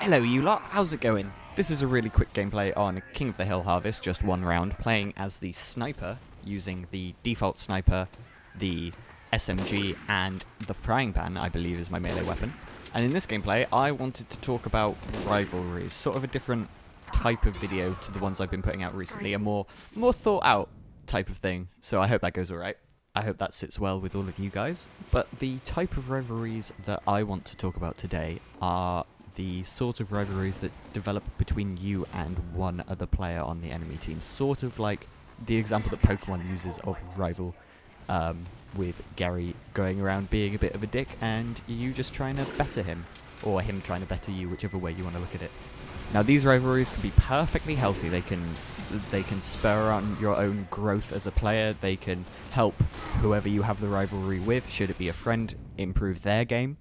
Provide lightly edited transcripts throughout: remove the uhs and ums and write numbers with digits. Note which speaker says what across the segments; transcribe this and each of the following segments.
Speaker 1: Hello you lot, how's it going? This is a really quick gameplay on King of the Hill Harvest, just one round, playing as the sniper, using the default sniper, the SMG, and the frying pan, I believe is my melee weapon. And in this gameplay, I wanted to talk about rivalries, sort of a different type of video to the ones I've been putting out recently, a more thought out type of thing, so I hope that goes alright. I hope that sits well with all of you guys. But the type of rivalries that I want to talk about today are the sort of rivalries that develop between you and one other player on the enemy team. Sort of like the example that Pokemon uses of rival, with Gary going around being a bit of a dick and you just trying to better him, or him trying to better you, whichever way you want to look at it. Now these rivalries can be perfectly healthy. They can spur on your own growth as a player. They can help whoever you have the rivalry with, should it be a friend, improve their game.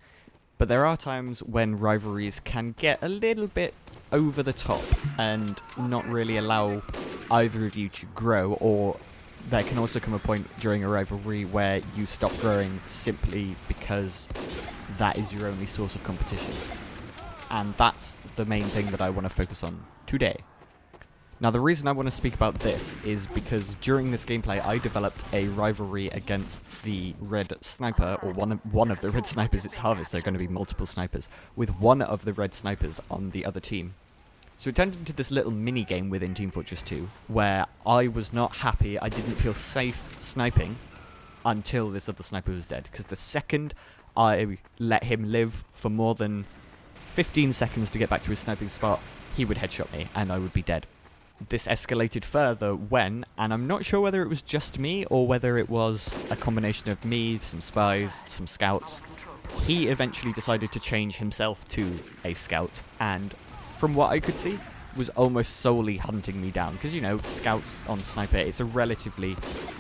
Speaker 1: But there are times when rivalries can get a little bit over the top and not really allow either of you to grow, or there can also come a point during a rivalry where you stop growing simply because that is your only source of competition. And that's the main thing that I want to focus on today. Now the reason I want to speak about this is because during this gameplay I developed a rivalry against the red sniper, or one of the red snipers. It's Harvest, there are going to be multiple snipers, with one of the red snipers on the other team. So it turned into this little mini game within Team Fortress 2 where I was not happy, I didn't feel safe sniping until this other sniper was dead, because the second I let him live for more than 15 seconds to get back to his sniping spot, he would headshot me and I would be dead. This escalated further when, and I'm not sure whether it was just me or whether it was a combination of me, some spies, some scouts, he eventually decided to change himself to a scout, and from what I could see, was almost solely hunting me down. Because, you know, scouts on sniper, it's a relatively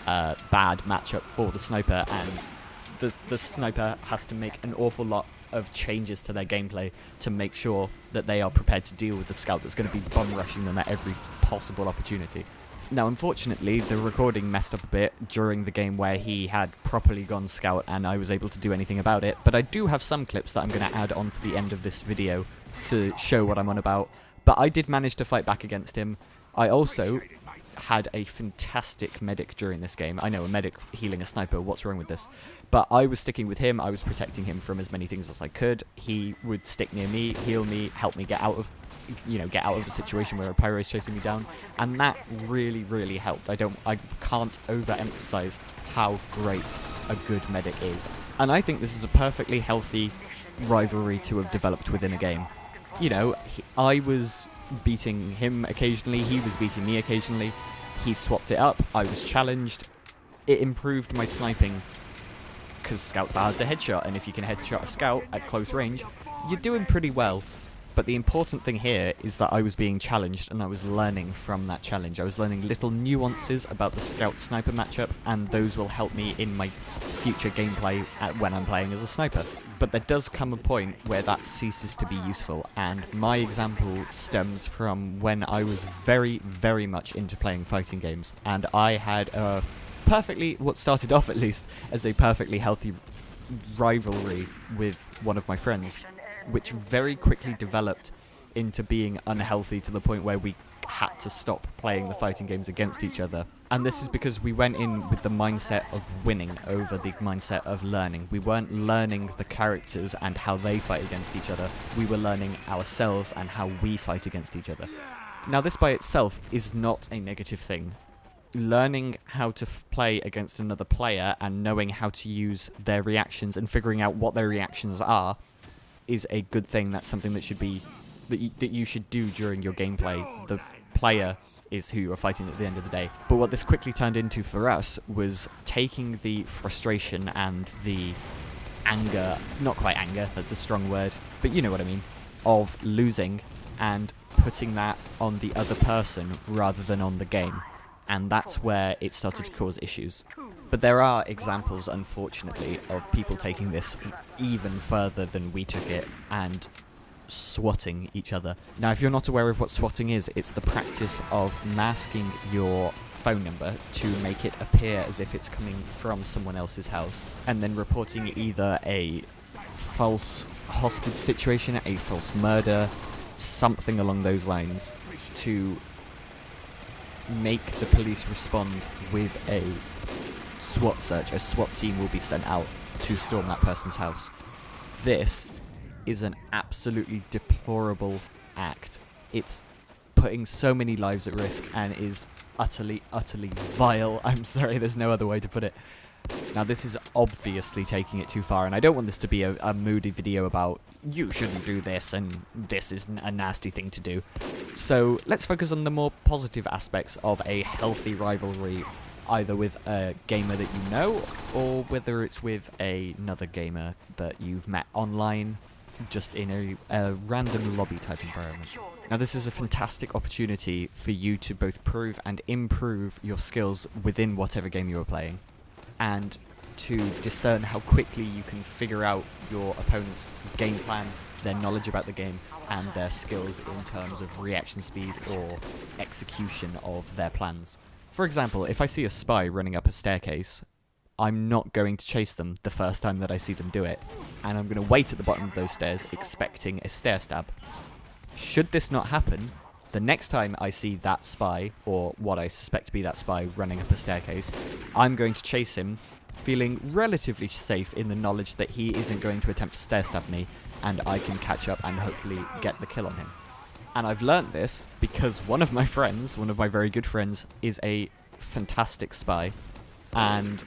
Speaker 1: bad matchup for the sniper, and the sniper has to make an awful lot of changes to their gameplay to make sure that they are prepared to deal with the scout that's going to be bum rushing them at every possible opportunity. Now unfortunately the recording messed up a bit during the game where he had properly gone scout and I was able to do anything about it, but I do have some clips that I'm going to add onto the end of this video to show what I'm on about. But I did manage to fight back against him. I also had a fantastic medic during this game. I know, a medic healing a sniper, what's wrong with this? But I was sticking with him, I was protecting him from as many things as I could. He would stick near me, heal me, help me get out of the situation where a pyro is chasing me down, and that really, really helped. I can't overemphasize how great a good medic is. And I think this is a perfectly healthy rivalry to have developed within a game. You know, I was beating him occasionally, he was beating me occasionally, he swapped it up, I was challenged, it improved my sniping, because scouts are hard to headshot, and if you can headshot a scout at close range, you're doing pretty well. But the important thing here is that I was being challenged and I was learning from that challenge. I was learning little nuances about the scout-sniper matchup, and those will help me in my future gameplay when I'm playing as a sniper. But there does come a point where that ceases to be useful, and my example stems from when I was very, very much into playing fighting games, and I had what started off at least as a perfectly healthy rivalry with one of my friends, which very quickly developed into being unhealthy to the point where we had to stop playing the fighting games against each other. And this is because we went in with the mindset of winning over the mindset of learning. We weren't learning the characters and how they fight against each other. We were learning ourselves and how we fight against each other. Now this by itself is not a negative thing. Learning how to play against another player and knowing how to use their reactions and figuring out what their reactions are is a good thing. That's something that should be that you should do during your gameplay. The player is who you're fighting at the end of the day. But what this quickly turned into for us was taking the frustration and the anger, not quite anger, that's a strong word, but you know what I mean, of losing, and putting that on the other person rather than on the game. And that's where it started to cause issues. But there are examples, unfortunately, of people taking this even further than we took it and swatting each other. Now, if you're not aware of what swatting is, it's the practice of masking your phone number to make it appear as if it's coming from someone else's house, and then reporting either a false hostage situation, a false murder, something along those lines to make the police respond with a SWAT search. A SWAT team will be sent out to storm that person's house. This is an absolutely deplorable act. It's putting so many lives at risk and is utterly, utterly vile. I'm sorry, there's no other way to put it. Now, this is obviously taking it too far, and I don't want this to be a moody video about you shouldn't do this and this is a nasty thing to do. So let's focus on the more positive aspects of a healthy rivalry, either with a gamer that you know, or whether it's with another gamer that you've met online, just in a random lobby type environment. Now, this is a fantastic opportunity for you to both prove and improve your skills within whatever game you are playing, and to discern how quickly you can figure out your opponent's game plan, their knowledge about the game, and their skills in terms of reaction speed or execution of their plans. For example, if I see a spy running up a staircase, I'm not going to chase them the first time that I see them do it, and I'm going to wait at the bottom of those stairs expecting a stair stab. Should this not happen, the next time I see that spy, or what I suspect to be that spy, running up a staircase, I'm going to chase him, feeling relatively safe in the knowledge that he isn't going to attempt to stair stab me, and I can catch up and hopefully get the kill on him. And I've learnt this because one of my friends, one of my very good friends, is a fantastic spy, and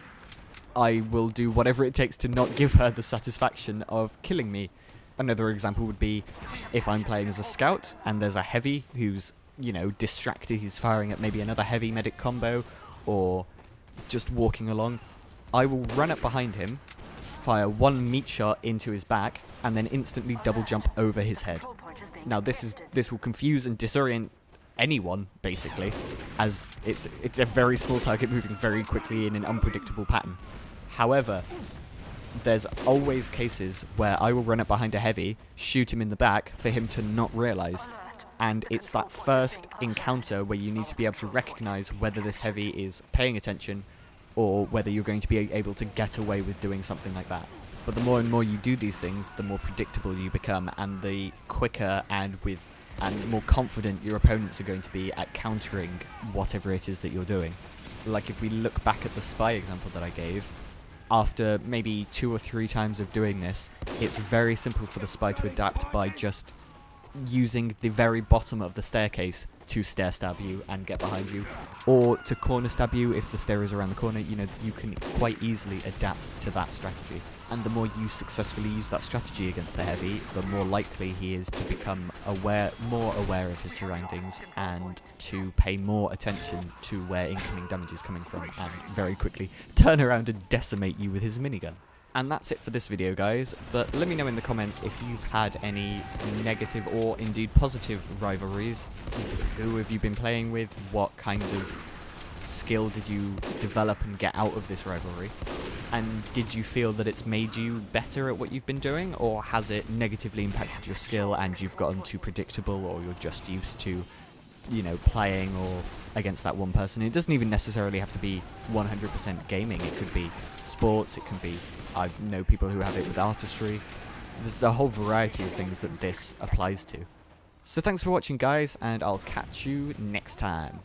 Speaker 1: I will do whatever it takes to not give her the satisfaction of killing me. Another example would be if I'm playing as a scout and there's a heavy who's, distracted, he's firing at maybe another heavy medic combo, or just walking along, I will run up behind him, fire one meat shot into his back, and then instantly double jump over his head. Now this will confuse and disorient anyone, basically, as it's a very small target moving very quickly in an unpredictable pattern. However, there's always cases where I will run up behind a heavy, shoot him in the back for him to not realise, and it's that first encounter where you need to be able to recognise whether this heavy is paying attention or whether you're going to be able to get away with doing something like that. But the more and more you do these things, the more predictable you become, and the quicker and more confident your opponents are going to be at countering whatever it is that you're doing. Like if we look back at the spy example that I gave, after maybe 2 or 3 times of doing this, it's very simple for the spy to adapt by just using the very bottom of the staircase to stair stab you and get behind you, or to corner stab you if the stair is around the corner. You can quite easily adapt to that strategy. And the more you successfully use that strategy against the heavy, the more likely he is to become more aware of his surroundings and to pay more attention to where incoming damage is coming from, and very quickly turn around and decimate you with his minigun. And that's it for this video, guys, but let me know in the comments if you've had any negative or indeed positive rivalries. Who have you been playing with? What kind of skill did you develop and get out of this rivalry? And did you feel that it's made you better at what you've been doing, or has it negatively impacted your skill and you've gotten too predictable, or you're just used to, playing or against that one person? It doesn't even necessarily have to be 100% gaming. It could be sports, it can be, I know people who have it with artistry. There's a whole variety of things that this applies to. So thanks for watching, guys, and I'll catch you next time.